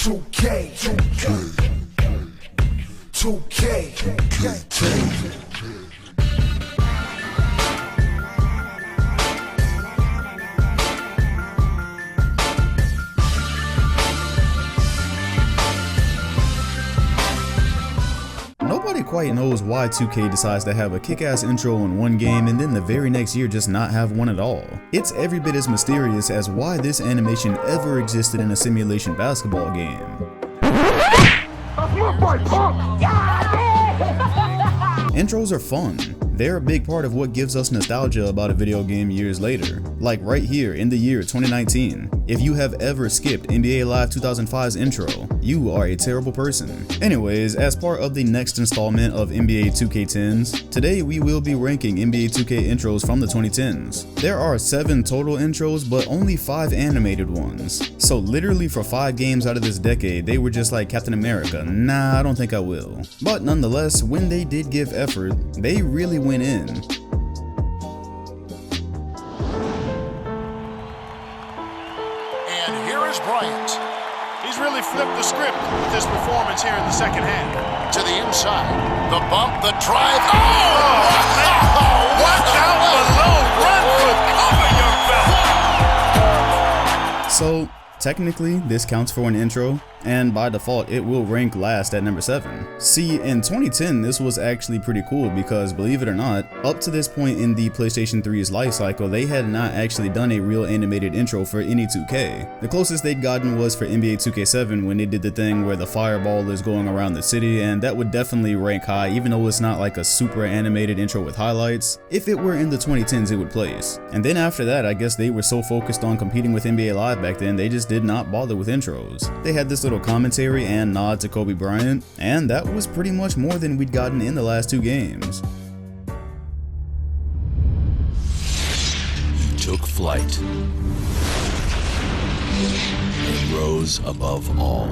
2K, 2K. Nobody quite knows why 2K decides to have a kick-ass intro in one game and then the very next year just not have one at all. It's every bit as mysterious as why this animation ever existed in a simulation basketball game. Intros are fun. They're a big part of what gives us nostalgia about a video game years later. Like right here in the year 2019. If you have ever skipped NBA Live 2005's intro, you are a terrible person. Anyways, as part of the next installment of NBA 2K10s, today we will be ranking NBA 2K intros from the 2010s. There are 7 total intros, but only 5 animated ones. So literally for 5 games out of this decade, they were just like Captain America, nah, I don't think I will. But nonetheless, when they did give effort, they really went in. And here is Bryant. He's really flipped the script with this performance here in the second half. To the inside, the bump, the drive. Watch out below, run for cover, young fella. So technically, this counts for an intro, and by default, it will rank last at number 7. See, in 2010, this was actually pretty cool because, believe it or not, up to this point in the PlayStation 3's life cycle, they had not actually done a real animated intro for any 2K. The closest they'd gotten was for NBA 2K7 when they did the thing where the fireball is going around the city, and that would definitely rank high, even though it's not like a super animated intro with highlights. If it were in the 2010s, it would place. And then after that, I guess they were so focused on competing with NBA Live back then, they just did not bother with intros. They had this little commentary and nod to Kobe Bryant, and that was pretty much more than we'd gotten in the last 2 games. He took flight and rose above all.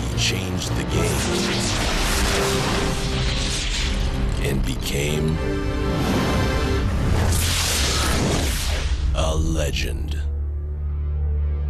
He changed the game and became a legend.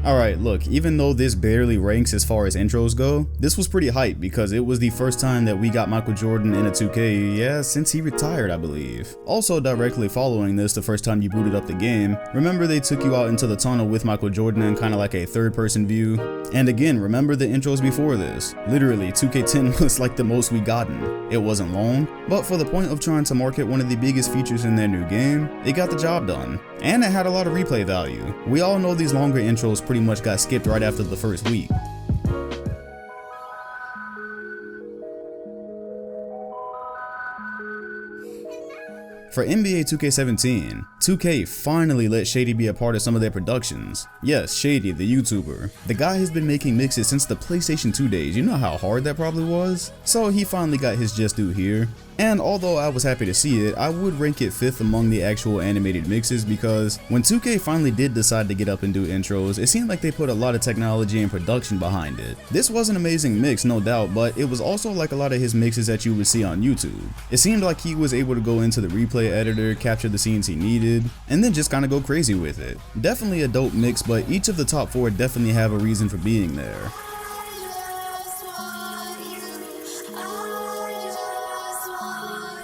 Alright, look, even though this barely ranks as far as intros go, this was pretty hype because it was the first time that we got Michael Jordan in a 2K, yeah, since he retired, I believe. Also, directly following this, the first time you booted up the game, remember they took you out into the tunnel with Michael Jordan in kind of like a third-person view? And again, remember the intros before this. Literally, 2K10 was like the most we gotten. It wasn't long, but for the point of trying to market one of the biggest features in their new game, it got the job done. And it had a lot of replay value. We all know these longer intros pretty much got skipped right after the first week. For NBA 2K17, 2K finally let Shady be a part of some of their productions. Yes, Shady, the YouTuber. The guy has been making mixes since the PlayStation 2 days, you know how hard that probably was? So he finally got his just due here. And although I was happy to see it, I would rank it 5th among the actual animated mixes because when 2K finally did decide to get up and do intros, it seemed like they put a lot of technology and production behind it. This was an amazing mix, no doubt, but it was also like a lot of his mixes that you would see on YouTube. It seemed like he was able to go into the replay editor, capture the scenes he needed, and then just kind of go crazy with it. Definitely a dope mix, but each of the top 4 definitely have a reason for being there.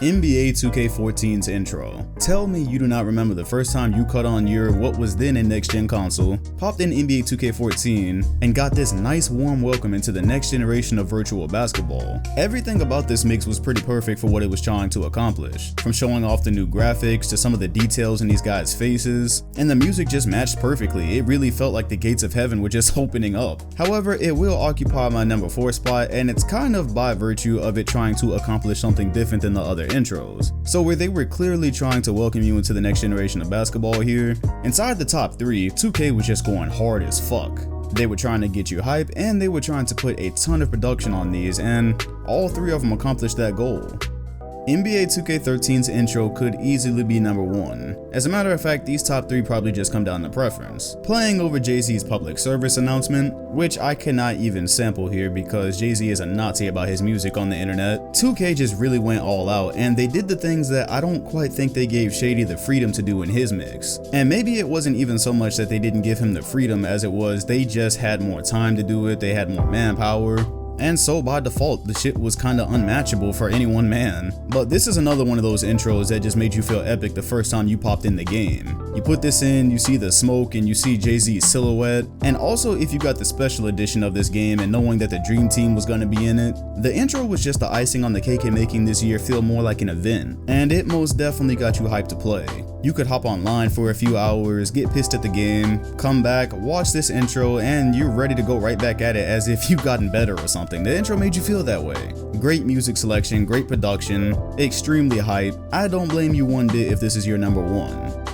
NBA 2K14's intro. Tell me you do not remember the first time you cut on your what was then a next-gen console, popped in NBA 2K14, and got this nice warm welcome into the next generation of virtual basketball. Everything about this mix was pretty perfect for what it was trying to accomplish, from showing off the new graphics to some of the details in these guys' faces, and the music just matched perfectly. It really felt like the gates of heaven were just opening up. However, it will occupy my number 4 spot, and it's kind of by virtue of it trying to accomplish something different than the other intros. So where they were clearly trying to welcome you into the next generation of basketball here, inside the top 3, 2K was just going hard as fuck. They were trying to get you hype, and they were trying to put a ton of production on these, and all 3 of them accomplished that goal. NBA 2K13's intro could easily be number 1. As a matter of fact, these top 3 probably just come down to preference. Playing over Jay-Z's public service announcement, which I cannot even sample here because Jay-Z is a Nazi about his music on the internet. 2K just really went all out, and they did the things that I don't quite think they gave Shady the freedom to do in his mix. And maybe it wasn't even so much that they didn't give him the freedom as it was they just had more time to do it, they had more manpower. And so by default, the shit was kinda unmatchable for any one man. But this is another one of those intros that just made you feel epic the first time you popped in the game. You put this in, you see the smoke and you see Jay-Z's silhouette. And also if you got the special edition of this game and knowing that the Dream Team was gonna be in it, the intro was just the icing on the cake in making this year feel more like an event. And it most definitely got you hyped to play. You could hop online for a few hours, get pissed at the game, come back, watch this intro, and you're ready to go right back at it as if you've gotten better or something. The intro made you feel that way. Great music selection, great production, extremely hype. I don't blame you one bit if this is your number 1.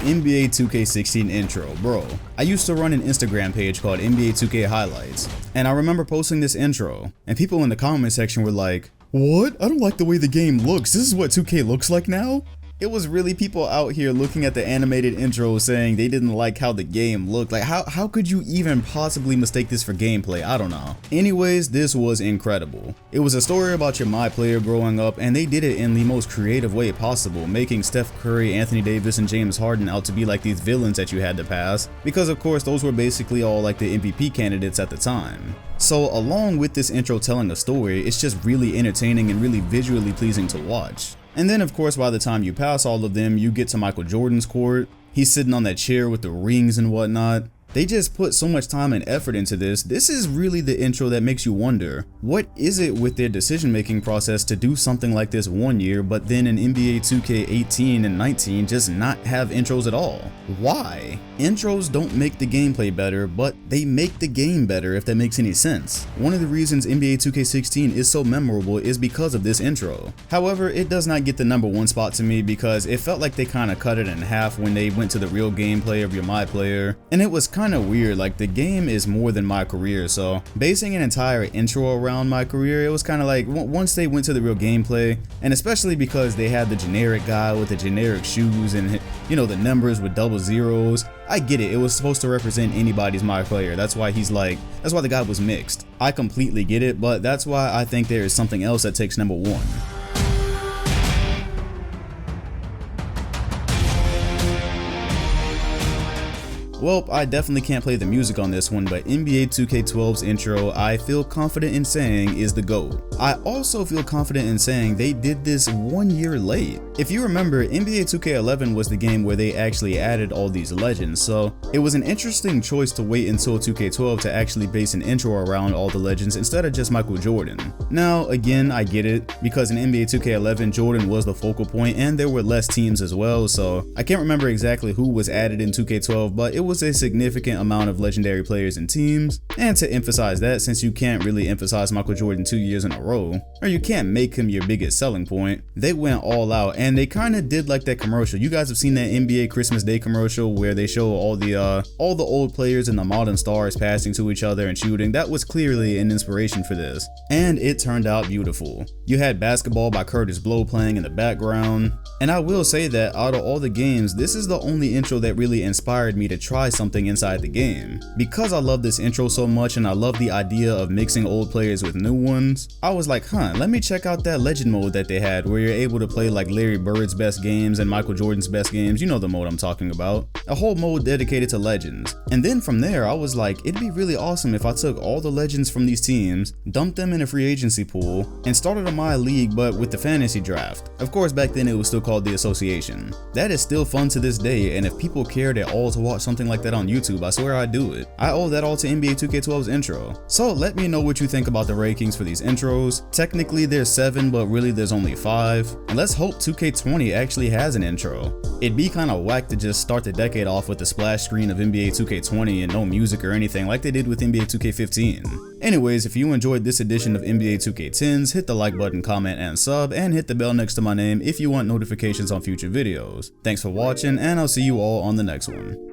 NBA 2K16 intro, bro. I used to run an Instagram page called NBA 2K Highlights, and I remember posting this intro, and people in the comment section were like, "What? I don't like the way the game looks. This is what 2K looks like now?" It was really people out here looking at the animated intro saying they didn't like how the game looked. Like how could you even possibly mistake this for gameplay? I don't know. Anyways, this was incredible. It was a story about your My Player growing up, and they did it in the most creative way possible, making Steph Curry, Anthony Davis, and James Harden out to be like these villains that you had to pass, because of course those were basically all like the MVP candidates at the time. So along with this intro telling a story, it's just really entertaining and really visually pleasing to watch. And then of course by the time you pass all of them, you get to Michael Jordan's court. He's sitting on that chair with the rings and whatnot. They just put so much time and effort into this. This is really the intro that makes you wonder, what is it with their decision-making process to do something like this one year, but then in NBA 2K18 and 19 just not have intros at all? Why? Intros don't make the gameplay better, but they make the game better, if that makes any sense. One of the reasons NBA 2K16 is so memorable is because of this intro. However, it does not get the number 1 spot to me because it felt like they kind of cut it in half when they went to the real gameplay of your My Player, and it was kind of weird. Like, the game is more than my career, so basing an entire intro around my career, it was kind of like once they went to the real gameplay, and especially because they had the generic guy with the generic shoes and, you know, the numbers with double zeros. I get it, it was supposed to represent anybody's My Player. That's why the guy was mixed. I completely get it, but that's why I think there is something else that takes number 1. Well, I definitely can't play the music on this one, but NBA 2K12's intro, I feel confident in saying, is the GOAT. I also feel confident in saying they did this 1 year late. If you remember, NBA 2K11 was the game where they actually added all these legends, so it was an interesting choice to wait until 2K12 to actually base an intro around all the legends instead of just Michael Jordan. Now, again, I get it, because in NBA 2K11, Jordan was the focal point and there were less teams as well, so I can't remember exactly who was added in 2K12, but it was a significant amount of legendary players and teams. And to emphasize that, since you can't really emphasize Michael Jordan 2 years in a row, or you can't make him your biggest selling point, they went all out, and they kind of did like that commercial. You guys have seen that NBA Christmas Day commercial where they show all the old players and the modern stars passing to each other and shooting. That was clearly an inspiration for this, and it turned out beautiful. You had Basketball by Curtis Blow playing in the background, and I will say that out of all the games, this is the only intro that really inspired me to try something inside the game. Because I love this intro so much and I love the idea of mixing old players with new ones, I was like, let me check out that legend mode that they had where you're able to play like Larry Bird's best games and Michael Jordan's best games. You know the mode I'm talking about. A whole mode dedicated to legends. And then from there, I was like, it'd be really awesome if I took all the legends from these teams, dumped them in a free agency pool, and started a My League but with the fantasy draft. Of course, back then it was still called the Association. That is still fun to this day, and if people cared at all to watch something like that on YouTube, I swear I'd do it. I owe that all to NBA 2K12's intro. So let me know what you think about the rankings for these intros. intros. Technically there's 7, but really there's only 5. And let's hope 2K20 actually has an intro. It'd be kinda whack to just start the decade off with the splash screen of NBA 2K20 and no music or anything like they did with NBA 2K15. Anyways, if you enjoyed this edition of NBA 2K10s, hit the like button, comment, and sub, and hit the bell next to my name if you want notifications on future videos. Thanks for watching, and I'll see you all on the next one.